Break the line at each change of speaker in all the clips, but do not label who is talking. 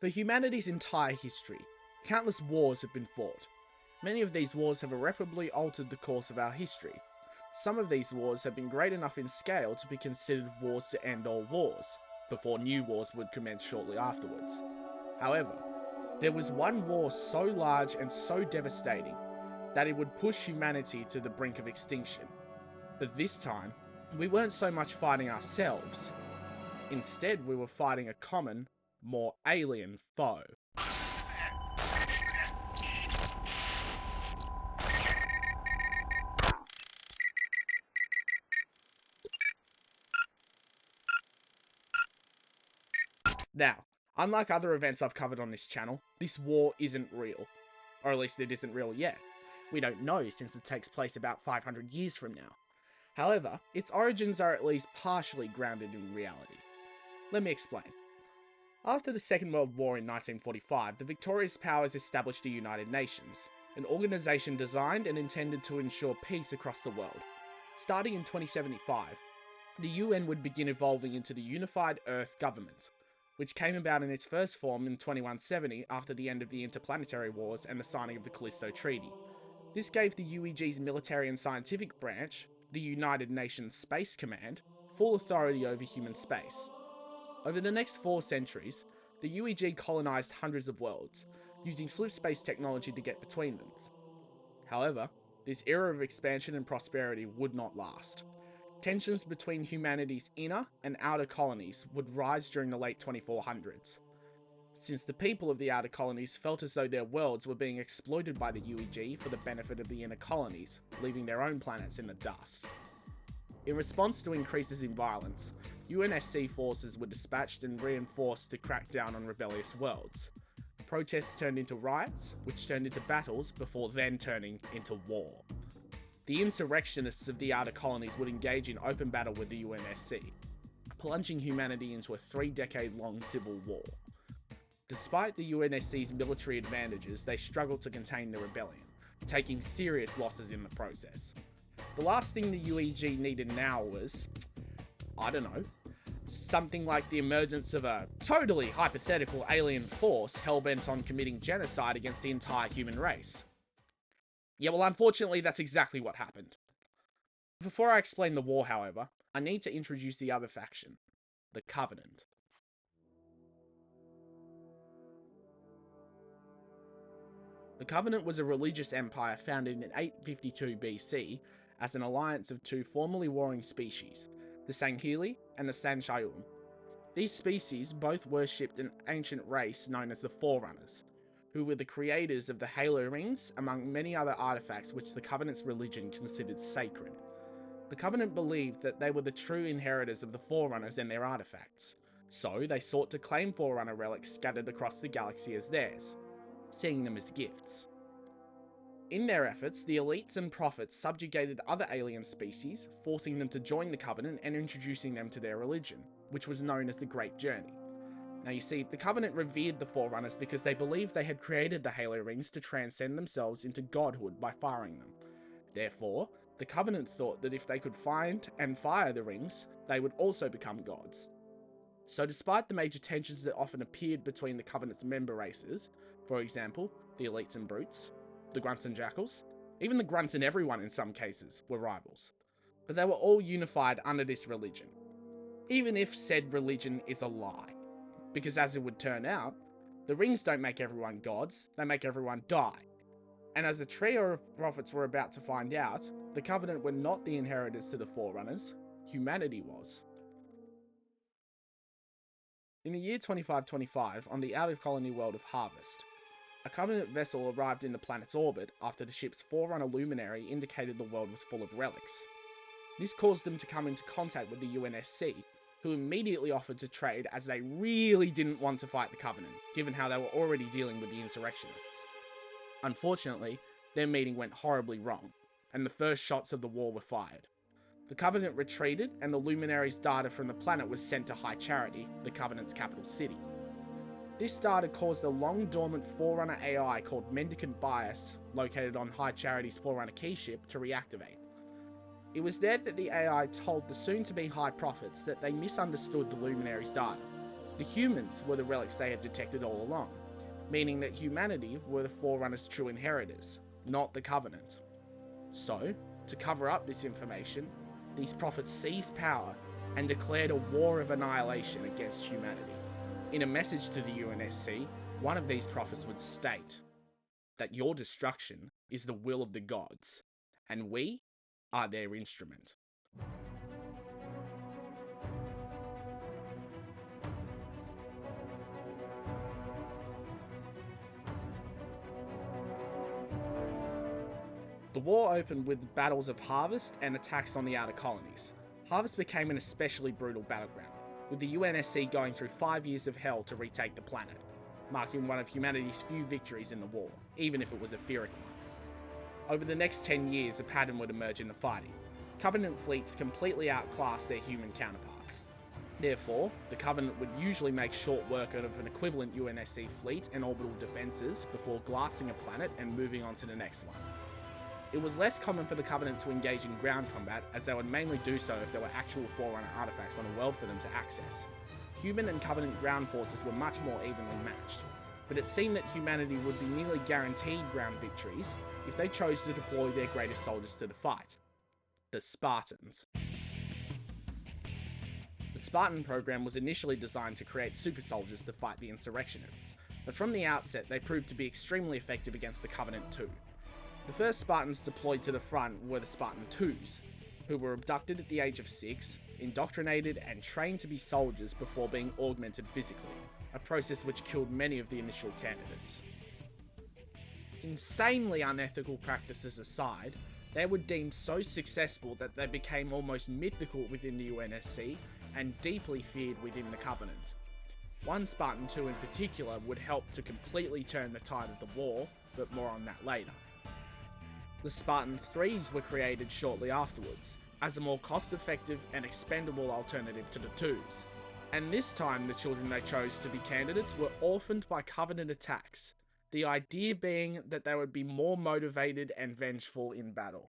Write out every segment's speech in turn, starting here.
For humanity's entire history, countless wars have been fought. Many of these wars have irreparably altered the course of our history. Some of these wars have been great enough in scale to be considered wars to end all wars, before new wars would commence shortly afterwards. However, there was one war so large and so devastating that it would push humanity to the brink of extinction. But this time, we weren't so much fighting ourselves. Instead, we were fighting a common, more alien foe. Now, unlike other events I've covered on this channel, this war isn't real. Or at least it isn't real yet. We don't know since it takes place about 500 years from now. However, its origins are at least partially grounded in reality. Let me explain. After the Second World War in 1945, the victorious powers established the United Nations, an organisation designed and intended to ensure peace across the world. Starting in 2075, the UN would begin evolving into the Unified Earth Government, which came about in its first form in 2170 after the end of the Interplanetary Wars and the signing of the Callisto Treaty. This gave the UEG's military and scientific branch, the United Nations Space Command, full authority over human space. Over the next 4 centuries, the UEG colonised hundreds of worlds, using slip space technology to get between them. However, this era of expansion and prosperity would not last. Tensions between humanity's inner and outer colonies would rise during the late 2400s, since the people of the outer colonies felt as though their worlds were being exploited by the UEG for the benefit of the inner colonies, leaving their own planets in the dust. In response to increases in violence, UNSC forces were dispatched and reinforced to crack down on rebellious worlds. Protests turned into riots, which turned into battles before then turning into war. The insurrectionists of the outer colonies would engage in open battle with the UNSC, plunging humanity into a 3-decade-long civil war. Despite the UNSC's military advantages, they struggled to contain the rebellion, taking serious losses in the process. The last thing the UEG needed now was, I don't know, something like the emergence of a totally hypothetical alien force hellbent on committing genocide against the entire human race. Yeah, well, unfortunately, that's exactly what happened. Before I explain the war, however, I need to introduce the other faction, the Covenant. The Covenant was a religious empire founded in 852 BC as an alliance of 2 formerly warring species, the Sanghili and the Sanshayum. These species both worshipped an ancient race known as the Forerunners, who were the creators of the Halo Rings, among many other artifacts which the Covenant's religion considered sacred. The Covenant believed that they were the true inheritors of the Forerunners and their artifacts, so they sought to claim Forerunner relics scattered across the galaxy as theirs, seeing them as gifts. In their efforts, the elites and prophets subjugated other alien species, forcing them to join the Covenant and introducing them to their religion, which was known as the Great Journey. Now you see, the Covenant revered the Forerunners because they believed they had created the Halo Rings to transcend themselves into godhood by firing them. Therefore, the Covenant thought that if they could find and fire the rings, they would also become gods. So despite the major tensions that often appeared between the Covenant's member races, for example, the elites and brutes, the grunts and jackals, even the grunts and everyone in some cases, were rivals. But they were all unified under this religion, even if said religion is a lie. Because as it would turn out, the rings don't make everyone gods, they make everyone die. And as the trio of prophets were about to find out, the Covenant were not the inheritors to the Forerunners, humanity was. In the year 2525, on the outer colony world of Harvest, a Covenant vessel arrived in the planet's orbit after the ship's Forerunner luminary indicated the world was full of relics. This caused them to come into contact with the UNSC, who immediately offered to trade as they really didn't want to fight the Covenant, given how they were already dealing with the insurrectionists. Unfortunately, their meeting went horribly wrong, and the first shots of the war were fired. The Covenant retreated, and the Luminary's data from the planet was sent to High Charity, the Covenant's capital city. This data caused a long-dormant Forerunner AI called Mendicant Bias, located on High Charity's Forerunner keyship, to reactivate. It was there that the AI told the soon-to-be High Prophets that they misunderstood the Luminary's data. The humans were the relics they had detected all along, meaning that humanity were the Forerunner's true inheritors, not the Covenant. So, to cover up this information, these prophets seized power and declared a war of annihilation against humanity. In a message to the UNSC, one of these prophets would state that your destruction is the will of the gods, and we are their instrument. The war opened with the battles of Harvest and attacks on the outer colonies. Harvest became an especially brutal battleground, with the UNSC going through 5 years of hell to retake the planet, marking one of humanity's few victories in the war, even if it was a Pyrrhic one. Over the next 10 years, a pattern would emerge in the fighting. Covenant fleets completely outclassed their human counterparts. Therefore, the Covenant would usually make short work out of an equivalent UNSC fleet and orbital defences before glassing a planet and moving on to the next one. It was less common for the Covenant to engage in ground combat, as they would mainly do so if there were actual Forerunner artifacts on a world for them to access. Human and Covenant ground forces were much more evenly matched, but it seemed that humanity would be nearly guaranteed ground victories if they chose to deploy their greatest soldiers to the fight: the Spartans. The Spartan program was initially designed to create super soldiers to fight the insurrectionists, but from the outset they proved to be extremely effective against the Covenant too. The first Spartans deployed to the front were the Spartan 2s, who were abducted at the age of 6, indoctrinated and trained to be soldiers before being augmented physically, a process which killed many of the initial candidates. Insanely unethical practices aside, they were deemed so successful that they became almost mythical within the UNSC and deeply feared within the Covenant. One Spartan 2 in particular would help to completely turn the tide of the war, but more on that later. The Spartan 3s were created shortly afterwards, as a more cost-effective and expendable alternative to the 2s. And this time the children they chose to be candidates were orphaned by Covenant attacks, the idea being that they would be more motivated and vengeful in battle.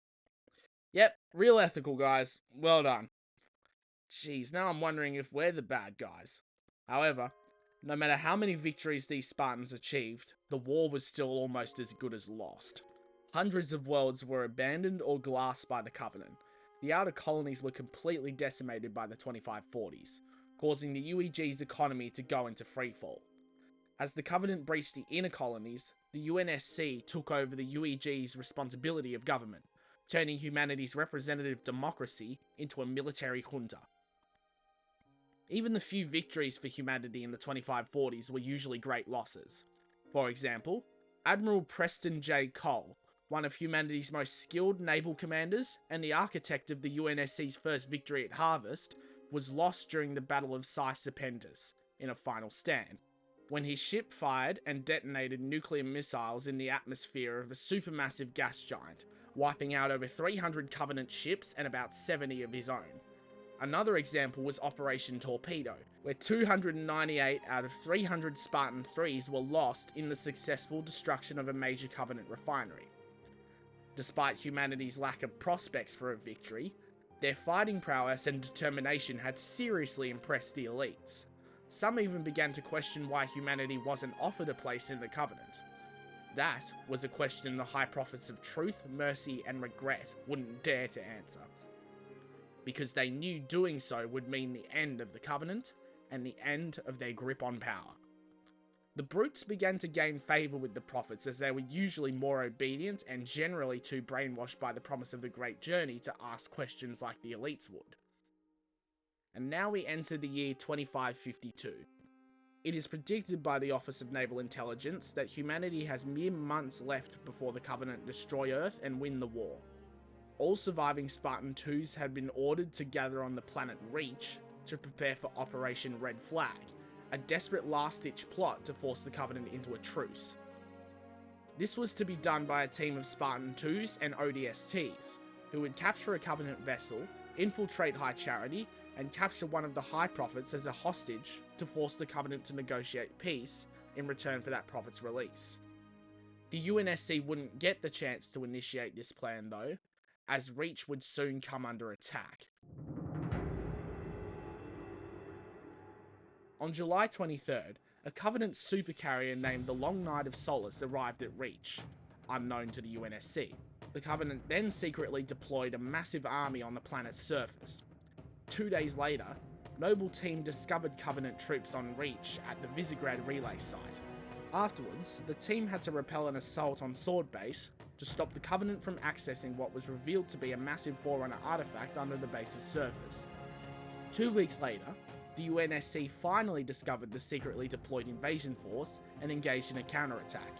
Yep, real ethical, guys. Well done. Jeez, now I'm wondering if we're the bad guys. However, no matter how many victories these Spartans achieved, the war was still almost as good as lost. Hundreds of worlds were abandoned or glassed by the Covenant. The outer colonies were completely decimated by the 2540s, causing the UEG's economy to go into freefall. As the Covenant breached the inner colonies, the UNSC took over the UEG's responsibility of government, turning humanity's representative democracy into a military junta. Even the few victories for humanity in the 2540s were usually great losses. For example, Admiral Preston J. Cole, one of humanity's most skilled naval commanders and the architect of the UNSC's first victory at Harvest, was lost during the Battle of Serpentis in a final stand, when his ship fired and detonated nuclear missiles in the atmosphere of a supermassive gas giant, wiping out over 300 Covenant ships and about 70 of his own. Another example was Operation Torpedo, where 298 out of 300 Spartan 3s were lost in the successful destruction of a major Covenant refinery. Despite humanity's lack of prospects for a victory, their fighting prowess and determination had seriously impressed the elites. Some even began to question why humanity wasn't offered a place in the Covenant. That was a question the High Prophets of Truth, Mercy, and Regret wouldn't dare to answer, because they knew doing so would mean the end of the Covenant and the end of their grip on power. The brutes began to gain favour with the prophets, as they were usually more obedient and generally too brainwashed by the promise of the Great Journey to ask questions like the elites would. And now we enter the year 2552. It is predicted by the Office of Naval Intelligence that humanity has mere months left before the Covenant destroy Earth and win the war. All surviving Spartan 2s had been ordered to gather on the planet Reach to prepare for Operation Red Flag, a desperate last-ditch plot to force the Covenant into a truce. This was to be done by a team of Spartan 2s and ODSTs, who would capture a Covenant vessel, infiltrate High Charity, and capture one of the High Prophets as a hostage to force the Covenant to negotiate peace in return for that Prophet's release. The UNSC wouldn't get the chance to initiate this plan though, as Reach would soon come under attack. On July 23rd, a Covenant supercarrier named the Long Night of Solace arrived at Reach, unknown to the UNSC. The Covenant then secretly deployed a massive army on the planet's surface. 2 days later, Noble Team discovered Covenant troops on Reach at the Visegrad relay site. Afterwards, the team had to repel an assault on Sword Base to stop the Covenant from accessing what was revealed to be a massive Forerunner artifact under the base's surface. 2 weeks later, the UNSC finally discovered the secretly deployed invasion force and engaged in a counterattack,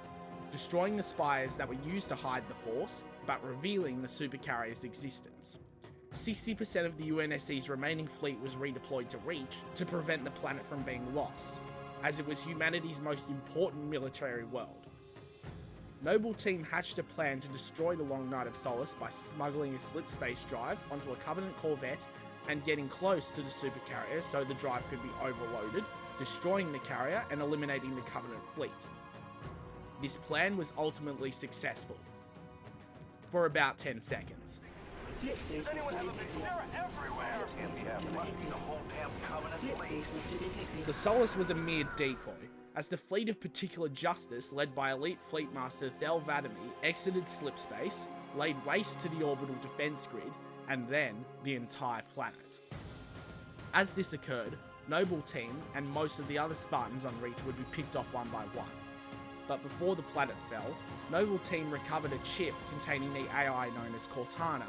destroying the spires that were used to hide the force, but revealing the supercarrier's existence. 60% of the UNSC's remaining fleet was redeployed to Reach to prevent the planet from being lost, as it was humanity's most important military world. Noble Team hatched a plan to destroy the Long Night of Solace by smuggling a slipspace drive onto a Covenant corvette and getting close to the supercarrier so the drive could be overloaded, destroying the carrier and eliminating the Covenant fleet. This plan was ultimately successful. For about 10 seconds. The Solace was a mere decoy, as the fleet of Particular Justice, led by elite Fleetmaster Thel Vadami, exited slipspace, laid waste to the orbital defense grid, and then the entire planet. As this occurred, Noble Team and most of the other Spartans on Reach would be picked off one by one. But before the planet fell, Noble Team recovered a chip containing the AI known as Cortana,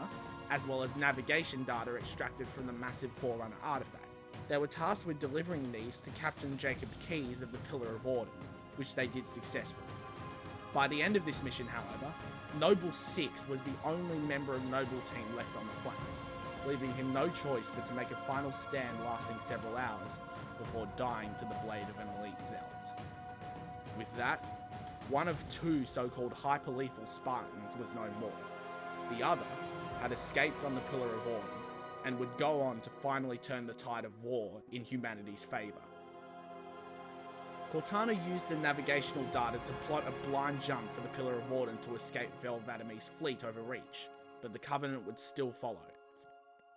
as well as navigation data extracted from the massive Forerunner artifact. They were tasked with delivering these to Captain Jacob Keyes of the Pillar of Autumn, which they did successfully. By the end of this mission, however, Noble 6 was the only member of Noble Team left on the planet, leaving him no choice but to make a final stand lasting several hours before dying to the blade of an elite zealot. With that, one of two so-called hyperlethal Spartans was no more. The other had escaped on the Pillar of Autumn, and would go on to finally turn the tide of war in humanity's favour. Cortana used the navigational data to plot a blind jump for the Pillar of Autumn to escape Thel Vadami's fleet over Reach, but the Covenant would still follow.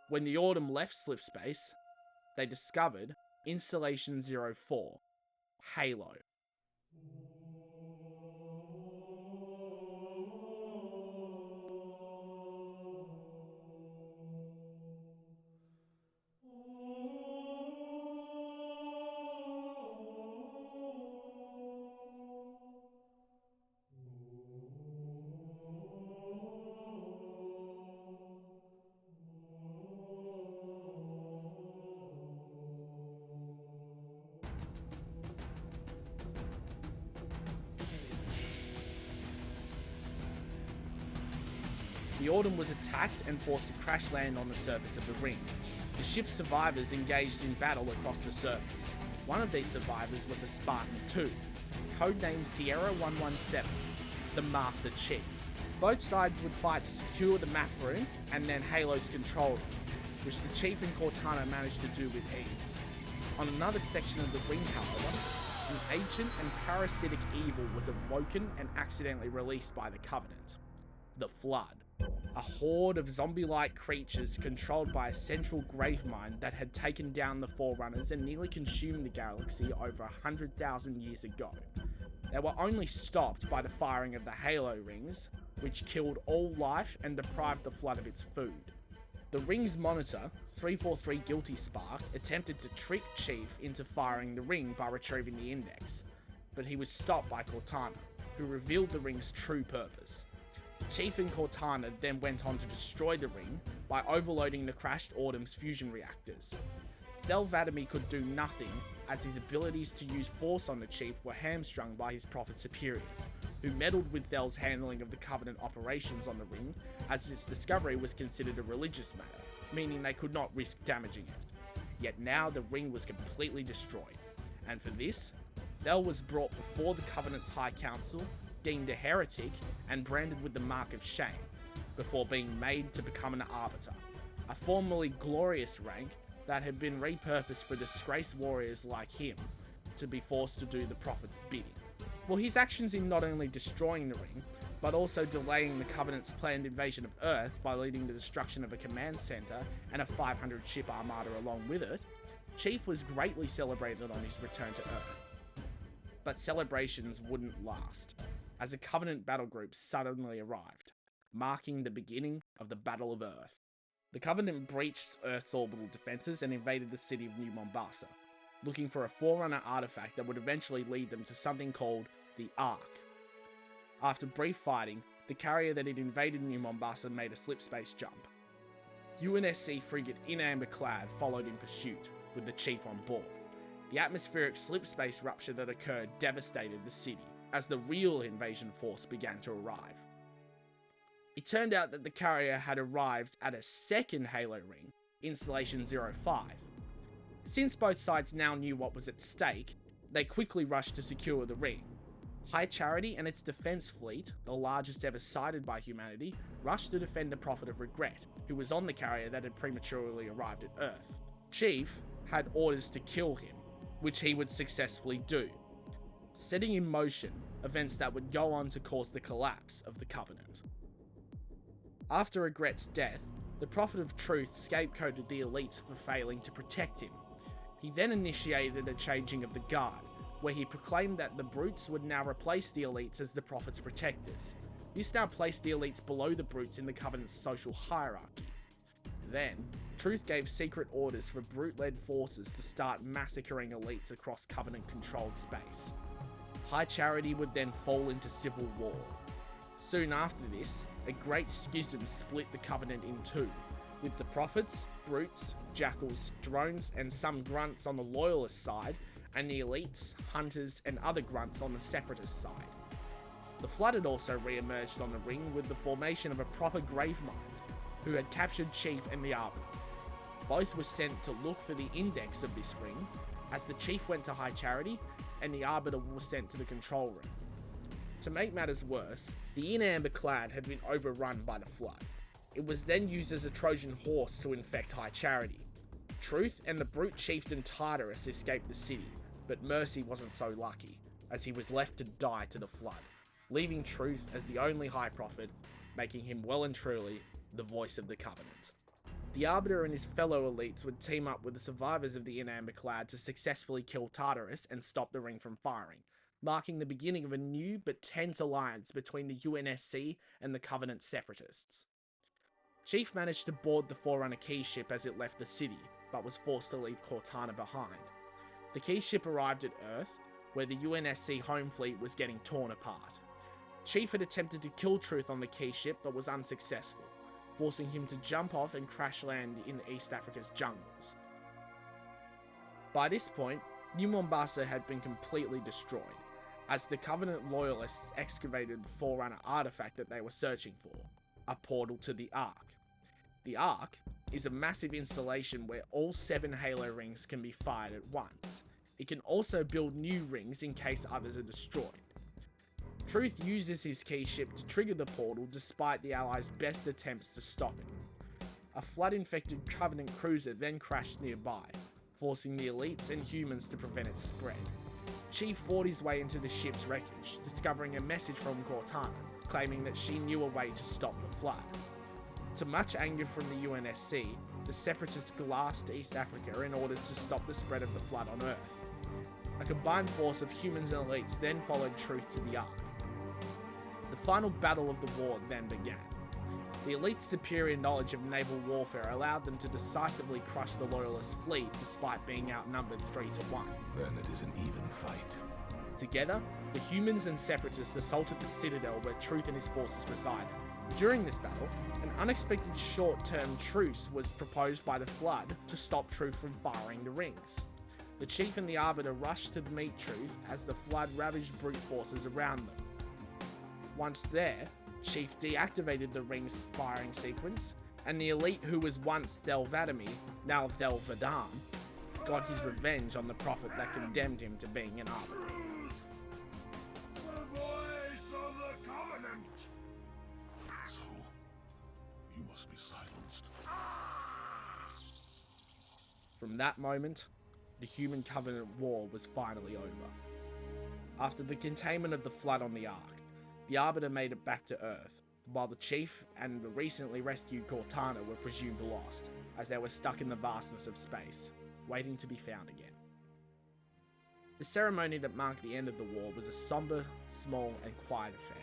When the Autumn left slipspace, they discovered Installation 04, Halo. The Autumn was attacked and forced to crash land on the surface of the ring. The ship's survivors engaged in battle across the surface. One of these survivors was a Spartan 2, codenamed Sierra 117, the Master Chief. Both sides would fight to secure the map room and then Halo's control room, which the Chief and Cortana managed to do with ease. On another section of the ring, however, an ancient and parasitic evil was awoken and accidentally released by the Covenant. The Flood. A horde of zombie-like creatures controlled by a central gravemind that had taken down the Forerunners and nearly consumed the galaxy over 100,000 years ago. They were only stopped by the firing of the Halo rings, which killed all life and deprived the Flood of its food. The ring's monitor, 343 Guilty Spark, attempted to trick Chief into firing the ring by retrieving the index, but he was stopped by Cortana, who revealed the ring's true purpose. Chief and Cortana then went on to destroy the ring by overloading the crashed Autumn's fusion reactors. Thel Vadami could do nothing, as his abilities to use force on the Chief were hamstrung by his Prophet superiors, who meddled with Thel's handling of the Covenant operations on the ring, as its discovery was considered a religious matter, meaning they could not risk damaging it. Yet now the ring was completely destroyed, and for this, Thel was brought before the Covenant's High Council, deemed a heretic, and branded with the Mark of Shame, before being made to become an Arbiter, a formerly glorious rank that had been repurposed for disgraced warriors like him to be forced to do the Prophet's bidding. For his actions in not only destroying the ring, but also delaying the Covenant's planned invasion of Earth by leading to the destruction of a command center and a 500 ship armada along with it, Chief was greatly celebrated on his return to Earth. But celebrations wouldn't last, as a Covenant battle group suddenly arrived, marking the beginning of the Battle of Earth. The Covenant breached Earth's orbital defenses and invaded the city of New Mombasa, looking for a Forerunner artifact that would eventually lead them to something called the Ark. After brief fighting, the carrier that had invaded New Mombasa made a slipspace jump. UNSC frigate Inamberclad followed in pursuit, with the Chief on board. The atmospheric slipspace rupture that occurred devastated the city, as the real invasion force began to arrive. It turned out that the carrier had arrived at a second Halo ring, Installation 05. Since both sides now knew what was at stake, they quickly rushed to secure the ring. High Charity and its defense fleet, the largest ever sighted by humanity, rushed to defend the Prophet of Regret, who was on the carrier that had prematurely arrived at Earth. Chief had orders to kill him, which he would successfully do, setting in motion events that would go on to cause the collapse of the Covenant. After Regret's death, the Prophet of Truth scapegoated the elites for failing to protect him. He then initiated a changing of the guard, where he proclaimed that the brutes would now replace the elites as the Prophet's protectors. This now placed the elites below the brutes in the Covenant's social hierarchy. Then, Truth gave secret orders for brute-led forces to start massacring elites across Covenant-controlled space. High Charity would then fall into civil war. Soon after this, a great schism split the Covenant in two, with the Prophets, brutes, jackals, drones, and some grunts on the loyalist side, and the elites, hunters, and other grunts on the separatist side. The Flood had also re-emerged on the ring with the formation of a proper Gravemind, who had captured Chief and the Arbiter. Both were sent to look for the index of this ring, as the Chief went to High Charity, and the Arbiter was sent to the control room. To make matters worse, the Inamberclad had been overrun by the Flood. It was then used as a Trojan horse to infect High Charity. Truth and the brute chieftain Tartarus escaped the city, but Mercy wasn't so lucky, as he was left to die to the Flood, leaving Truth as the only High Prophet, making him well and truly the voice of the Covenant. The Arbiter and his fellow elites would team up with the survivors of the Inamberclad to successfully kill Tartarus and stop the ring from firing, marking the beginning of a new but tense alliance between the UNSC and the Covenant separatists. Chief managed to board the Forerunner key ship as it left the city, but was forced to leave Cortana behind. The key ship arrived at Earth, where the UNSC home fleet was getting torn apart. Chief had attempted to kill Truth on the key ship but was unsuccessful, forcing him to jump off and crash land in East Africa's jungles. By this point, New Mombasa had been completely destroyed, as the Covenant loyalists excavated the Forerunner artifact that they were searching for, a portal to the Ark. The Ark is a massive installation where all 7 Halo rings can be fired at once. It can also build new rings in case others are destroyed. Truth uses his key ship to trigger the portal despite the Allies' best attempts to stop it. A flood-infected Covenant cruiser then crashed nearby, forcing the elites and humans to prevent its spread. Chief fought his way into the ship's wreckage, discovering a message from Cortana, claiming that she knew a way to stop the flood. To much anger from the UNSC, the separatists glassed East Africa in order to stop the spread of the flood on Earth. A combined force of humans and elites then followed Truth to the Ark. The final battle of the war then began. The elite's superior knowledge of naval warfare allowed them to decisively crush the Loyalist fleet despite being outnumbered 3-1.
Then it is an even fight.
Together, the humans and separatists assaulted the citadel where Truth and his forces resided. During this battle, an unexpected short-term truce was proposed by the Flood to stop Truth from firing the rings. The Chief and the Arbiter rushed to meet Truth as the Flood ravaged brute forces around them. Once there, Chief deactivated the ring's firing sequence, and the elite who was once Thelvadami, now Thelvadam, got his revenge on the Prophet that condemned him to being an Arbiter.
The voice of the Covenant! So, you must be silenced.
From that moment, the Human Covenant War was finally over. After the containment of the Flood on the Ark, the Arbiter made it back to Earth, while the Chief and the recently rescued Cortana were presumed lost, as they were stuck in the vastness of space. waiting to be found again. The ceremony that marked the end of the war was a somber, small, and quiet affair,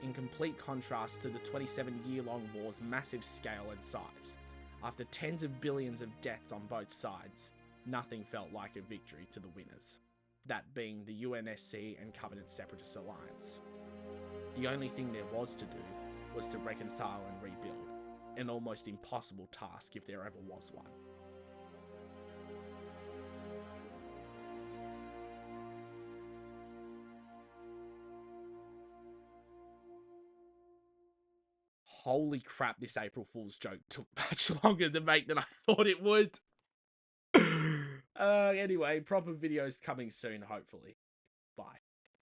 in complete contrast to the 27-year-long war's massive scale and size. After tens of billions of deaths on both sides, nothing felt like a victory to the winners, that being the UNSC and Covenant Separatist Alliance. The only thing there was to do was to reconcile and rebuild, an almost impossible task if there ever was one. Holy crap, this April Fool's joke took much longer to make than I thought it would. Anyway, proper videos coming soon, hopefully. Bye.